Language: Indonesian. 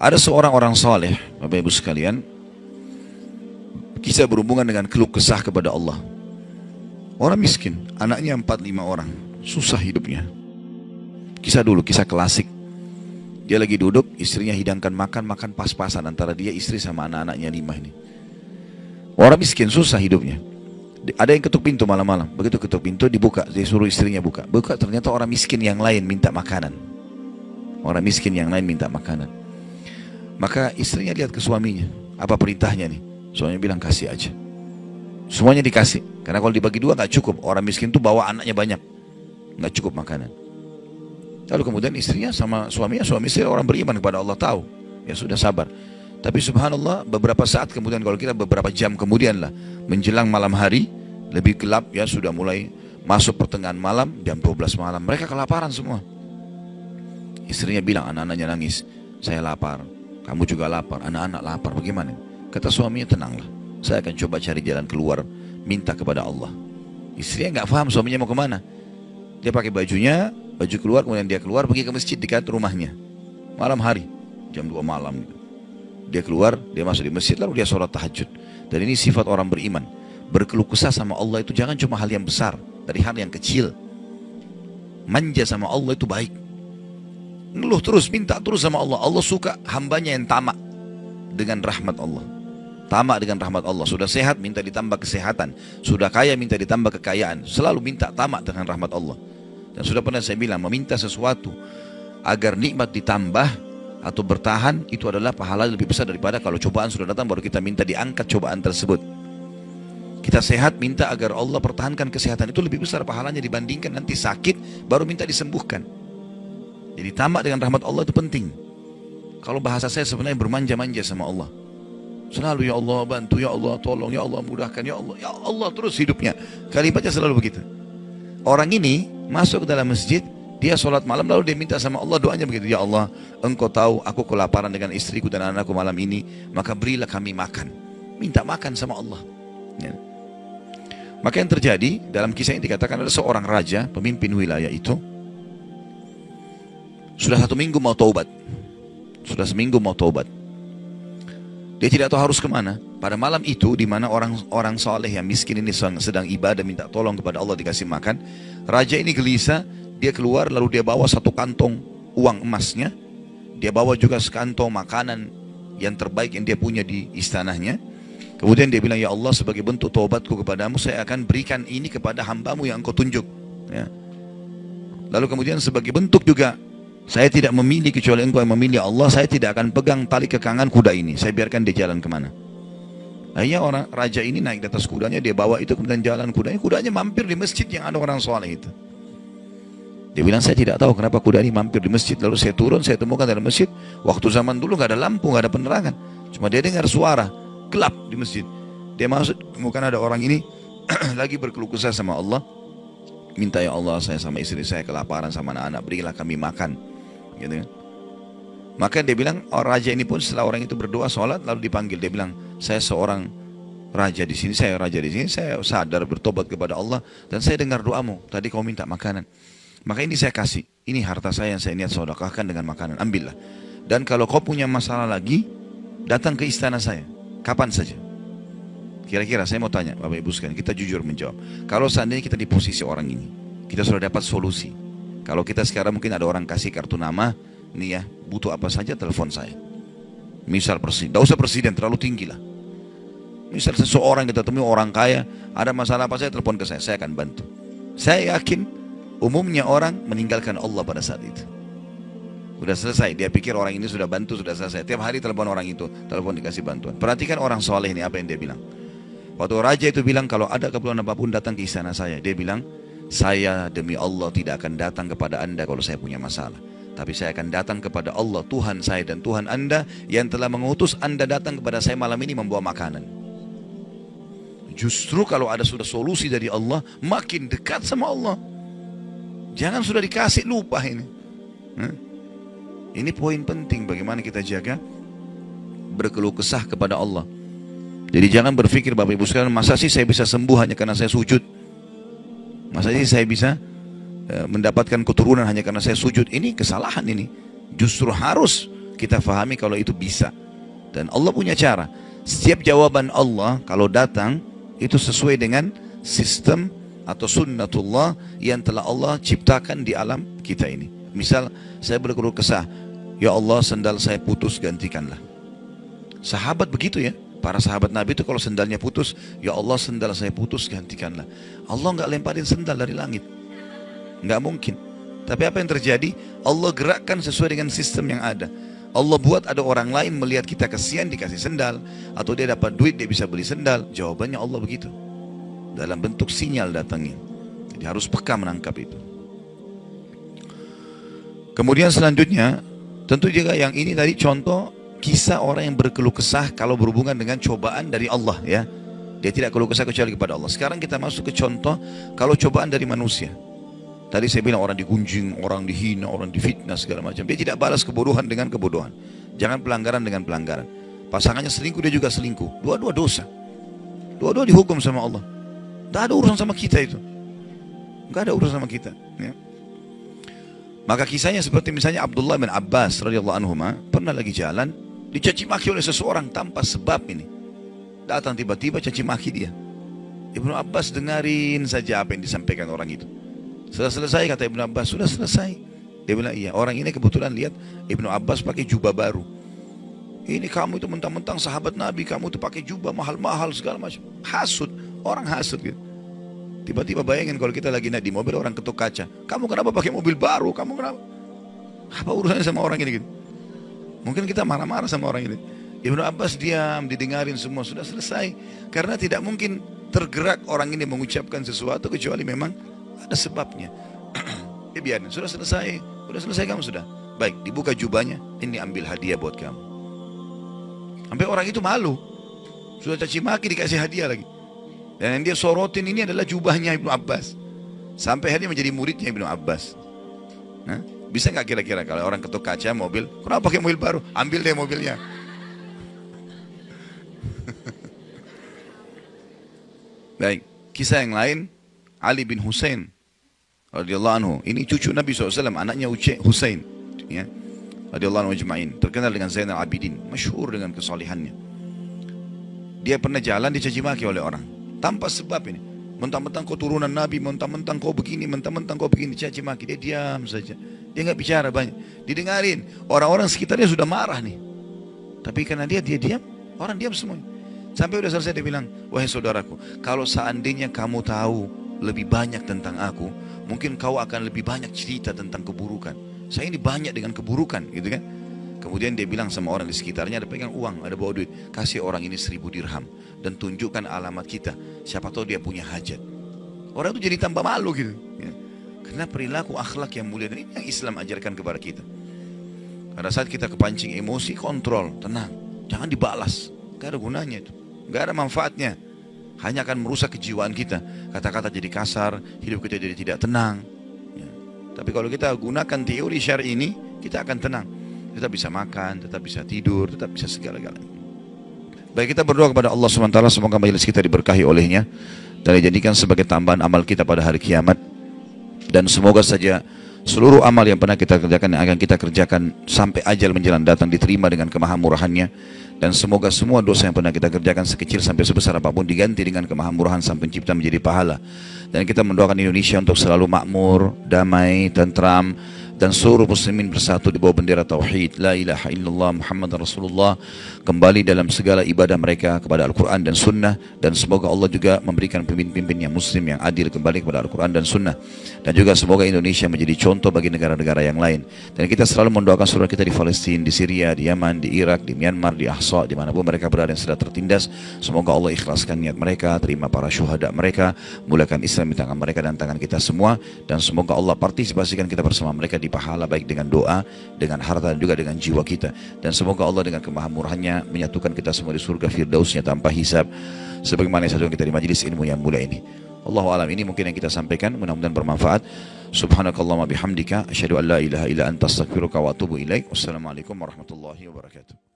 Ada seorang orang soleh, Bapak Ibu sekalian, kisah berhubungan dengan keluh kesah kepada Allah. Orang miskin, anaknya 4-5 orang, susah hidupnya. Kisah dulu, kisah klasik. Dia lagi duduk, istrinya hidangkan makan pas-pasan antara dia, istri sama anak-anaknya 5 ini. Orang miskin, susah hidupnya. Ada yang ketuk pintu malam-malam, begitu ketuk pintu dibuka, dia suruh istrinya buka. Buka, ternyata orang miskin yang lain minta makanan. Orang miskin yang lain minta makanan. Maka istrinya lihat ke suaminya, apa perintahnya nih? Suaminya bilang kasih aja. Semuanya dikasih, karena kalau dibagi 2 gak cukup. Orang miskin tuh bawa anaknya banyak, gak cukup makanan. Lalu kemudian istrinya sama suaminya, suami istri orang beriman kepada Allah, tahu, ya sudah sabar. Tapi subhanallah, beberapa saat kemudian, kalau kita beberapa jam kemudian lah, menjelang malam hari, lebih gelap ya, sudah mulai masuk pertengahan malam, jam 12 malam, mereka kelaparan semua. Istrinya bilang, anak-anaknya nangis, saya lapar, kamu juga lapar, anak-anak lapar, bagaimana? Kata suaminya, tenanglah, saya akan coba cari jalan keluar, minta kepada Allah. Istrinya nggak paham suaminya mau kemana. Dia pakai bajunya, baju keluar, kemudian dia keluar pergi ke masjid dekat rumahnya. Malam hari, jam 2 malam. Dia keluar, dia masuk di masjid, lalu dia sholat tahajud. Dan ini sifat orang beriman. Berkeluh kesah sama Allah itu jangan cuma hal yang besar, dari hal yang kecil. Manja sama Allah itu baik. Ngeluh terus, minta terus sama Allah. Allah suka hambanya yang tamak dengan rahmat Allah. Tamak dengan rahmat Allah. Sudah sehat, minta ditambah kesehatan. Sudah kaya, minta ditambah kekayaan. Selalu minta tamak dengan rahmat Allah. Dan sudah pernah saya bilang, meminta sesuatu agar nikmat ditambah atau bertahan, itu adalah pahala lebih besar daripada kalau cobaan sudah datang baru kita minta diangkat cobaan tersebut. Kita sehat, minta agar Allah pertahankan kesehatan, itu lebih besar pahalanya dibandingkan nanti sakit baru minta disembuhkan. Jadi tamak dengan rahmat Allah itu penting. Kalau bahasa saya sebenarnya bermanja-manja sama Allah. Selalu ya Allah bantu, ya Allah tolong, ya Allah mudahkan, ya Allah terus hidupnya. Kalimatnya selalu begitu. Orang ini masuk ke dalam masjid, dia sholat malam lalu dia minta sama Allah, doanya begitu, ya Allah engkau tahu aku kelaparan dengan istriku dan anakku malam ini, maka berilah kami makan. Minta makan sama Allah ya. Maka yang terjadi dalam kisah ini dikatakan ada seorang raja, pemimpin wilayah itu, sudah 1 minggu mau taubat. Sudah seminggu mau taubat. Dia tidak tahu harus kemana. Pada malam itu, di mana orang soleh yang miskin ini sedang ibadah, minta tolong kepada Allah dikasih makan, raja ini gelisah. Dia keluar lalu dia bawa 1 kantong uang emasnya. Dia bawa juga sekantong makanan yang terbaik yang dia punya di istananya. Kemudian dia bilang, ya Allah sebagai bentuk taubatku kepadamu, saya akan berikan ini kepada hambamu yang engkau tunjuk ya. Lalu kemudian sebagai bentuk juga, saya tidak memilih kecuali engkau yang memilih Allah, saya tidak akan pegang tali kekangan kuda ini, saya biarkan dia jalan kemana. Akhirnya orang raja ini naik di atas kudanya, dia bawa itu kemudian jalan kudanya mampir di masjid yang ada orang soleh itu. Dia bilang, saya tidak tahu kenapa kuda ini mampir di masjid. Lalu saya turun, saya temukan dalam masjid. Waktu zaman dulu gak ada lampu, gak ada penerangan. Cuma dia dengar suara, gelap di masjid. Dia masuk, temukan ada orang ini lagi berkeluh kesah sama Allah. Minta, ya Allah saya sama istri saya kelaparan sama anak-anak, berilah kami makan. Gitu kan. Maka dia bilang, orang raja ini pun setelah orang itu berdoa, sholat, lalu dipanggil. Dia bilang, saya seorang raja di sini, saya raja di sini, saya sadar bertobat kepada Allah. Dan saya dengar doamu, tadi kau minta makanan. Maka ini saya kasih, ini harta saya yang saya niat sedekahkan dengan makanan, ambillah. Dan kalau kau punya masalah lagi, datang ke istana saya, kapan saja. Kira-kira saya mau tanya, Bapak Ibu sekalian, kita jujur menjawab. Kalau seandainya kita di posisi orang ini, kita sudah dapat solusi. Kalau kita sekarang mungkin ada orang kasih kartu nama, nih ya, butuh apa saja telepon saya. Misal presiden, tidak usah presiden, terlalu tinggi lah. Misal seseorang kita temui orang kaya, ada masalah apa saya telepon ke saya akan bantu. Saya yakin umumnya orang meninggalkan Allah pada saat itu. Sudah selesai, dia pikir orang ini sudah bantu, sudah selesai. Tiap hari telepon orang itu, telepon dikasih bantuan. Perhatikan orang soleh ini apa yang dia bilang. Waktu raja itu bilang, kalau ada keperluan apapun datang ke istana saya. Dia bilang, saya demi Allah tidak akan datang kepada anda kalau saya punya masalah. Tapi saya akan datang kepada Allah, Tuhan saya dan Tuhan anda, yang telah mengutus anda datang kepada saya malam ini membawa makanan. Justru kalau ada sudah solusi dari Allah, makin dekat sama Allah. Jangan sudah dikasih lupa ini. Ini poin penting bagaimana kita jaga berkeluh kesah kepada Allah. Jadi jangan berpikir Bapak Ibu sekalian, masa sih saya bisa sembuh hanya karena saya sujud? Masa sih saya bisa mendapatkan keturunan hanya karena saya sujud? Ini kesalahan ini. Justru harus kita fahami kalau itu bisa. Dan Allah punya cara. Setiap jawaban Allah kalau datang itu sesuai dengan sistem atau sunnatullah yang telah Allah ciptakan di alam kita ini. Misal saya berkeluh kesah, ya Allah sendal saya putus, gantikanlah. Sahabat begitu ya. Para sahabat Nabi itu kalau sendalnya putus, ya Allah sendal saya putus, gantikanlah. Allah nggak lemparin sendal dari langit, nggak mungkin. Tapi apa yang terjadi? Allah gerakkan sesuai dengan sistem yang ada. Allah buat ada orang lain melihat kita kasihan dikasih sendal, atau dia dapat duit dia bisa beli sendal. Jawabannya Allah begitu, dalam bentuk sinyal datangnya. Jadi harus peka menangkap itu. Kemudian selanjutnya, tentu juga yang ini tadi contoh kisah orang yang berkeluh kesah kalau berhubungan dengan cobaan dari Allah ya. Dia tidak keluh kesah kecuali kepada Allah. Sekarang kita masuk ke contoh kalau cobaan dari manusia. Tadi saya bilang orang digunjing, orang dihina, orang difitnah segala macam. Dia tidak balas kebodohan dengan kebodohan. Jangan pelanggaran dengan pelanggaran. Pasangannya selingkuh, dia juga selingkuh. Dua-dua dosa. Dua-dua dihukum sama Allah. Tidak ada urusan sama kita itu. Tidak ada urusan sama kita ya. Maka kisahnya seperti misalnya Abdullah bin Abbas radhiyallahu anhu pernah lagi jalan, dicaci maki oleh seseorang tanpa sebab ini. Datang tiba-tiba caci maki dia. Ibnu Abbas dengarin saja apa yang disampaikan orang itu. Sudah selesai kata Ibnu Abbas, sudah selesai. Dia bilang iya, orang ini kebetulan lihat Ibnu Abbas pakai jubah baru. Ini kamu itu mentang-mentang sahabat Nabi, kamu itu pakai jubah mahal-mahal segala macam. Hasut, orang hasut gitu. Tiba-tiba bayangin kalau kita lagi naik di mobil, orang ketuk kaca. Kamu kenapa pakai mobil baru? Kamu kenapa? Apa urusannya sama orang ini gitu? Mungkin kita marah-marah sama orang ini. Ibnu Abbas diam, didengarin semua, sudah selesai. Karena tidak mungkin tergerak orang ini mengucapkan sesuatu kecuali memang ada sebabnya. Ya biarin, sudah selesai kamu sudah. Baik, dibuka jubahnya, ini ambil hadiah buat kamu. Sampai orang itu malu. Sudah caci maki dikasih hadiah lagi. Dan yang dia sorotin ini adalah jubahnya Ibnu Abbas. Sampai akhirnya menjadi muridnya Ibnu Abbas. Nah, bisa nggak kira-kira kalau orang ketuk kaca mobil, kenapa pakai mobil baru? Ambil deh mobilnya. Baik, kisah yang lain, Ali bin Husain radhiyallahu anhu. Ini cucu Nabi SAW, anaknya Husain. Ya, radhiyallahu anhu ajma'in. Terkenal dengan Zainal Abidin, masyhur dengan kesalihannya. Dia pernah jalan dicaci maki oleh orang tanpa sebab ini. Mentang-mentang kau turunan Nabi, mentang-mentang kau begini, mentang-mentang kau begini, caci maki. Dia diam saja. Dia nggak bicara banyak. Didengarin. Orang-orang sekitarnya sudah marah nih. Tapi karena dia diam, orang diam semuanya. Sampai udah selesai dia bilang, wahai saudaraku, kalau seandainya kamu tahu lebih banyak tentang aku, mungkin kau akan lebih banyak cerita tentang keburukan. Saya ini banyak dengan keburukan, gitu kan? Kemudian dia bilang sama orang di sekitarnya, ada pegang uang, ada bawa duit, kasih orang ini 1000 dirham dan tunjukkan alamat kita. Siapa tahu dia punya hajat. Orang itu jadi tambah malu gitu. Ya. Karena perilaku akhlak yang mulia dan ini yang Islam ajarkan kepada kita. Pada saat kita kepancing emosi, kontrol, tenang, jangan dibalas. Gak ada gunanya itu, gak ada manfaatnya. Hanya akan merusak kejiwaan kita. Kata-kata jadi kasar, hidup kita jadi tidak tenang. Ya. Tapi kalau kita gunakan teori syar'i ini, kita akan tenang. Tetap bisa makan, tetap bisa tidur, tetap bisa segala-galanya. Baik, kita berdoa kepada Allah SWT, semoga majelis kita diberkahi olehnya dan dijadikan sebagai tambahan amal kita pada hari kiamat. Dan semoga saja seluruh amal yang pernah kita kerjakan, yang akan kita kerjakan sampai ajal menjelang datang, diterima dengan kemahamurahannya. Dan semoga semua dosa yang pernah kita kerjakan sekecil sampai sebesar apapun diganti dengan kemahamurahan Sang Pencipta menjadi pahala. Dan kita mendoakan Indonesia untuk selalu makmur, damai, tentram, dan seluruh muslimin bersatu di bawah bendera tauhid la ilaha illallah Muhammad Rasulullah, kembali dalam segala ibadah mereka kepada Al-Quran dan Sunnah. Dan semoga Allah juga memberikan pemimpin-pemimpin yang muslim, yang adil, kembali kepada Al-Quran dan Sunnah. Dan juga semoga Indonesia menjadi contoh bagi negara-negara yang lain. Dan kita selalu mendoakan saudara kita di Palestina, di Syria, di Yaman, di Irak, di Myanmar, di Ahsa, dimanapun mereka berada yang sedang tertindas. Semoga Allah ikhlaskan niat mereka, terima para syuhada mereka, mulakan Islam di tangan mereka dan tangan kita semua. Dan semoga Allah partisipasikan kita bersama mereka di pahala, baik dengan doa, dengan harta, dan juga dengan jiwa kita. Dan semoga Allah dengan kemahamurahannya menyatukan kita semua di surga firdausnya tanpa hisab, sebagaimana yang kita di majelis ilmu yang mulia ini. Allahu alam, ini mungkin yang kita sampaikan, mudah-mudahan bermanfaat. Subhanakallahumma bihamdika asyhadu an la ilaha illa anta astaghfiruka wa atubu ilaik. Wassalamualaikum warahmatullahi wabarakatuh.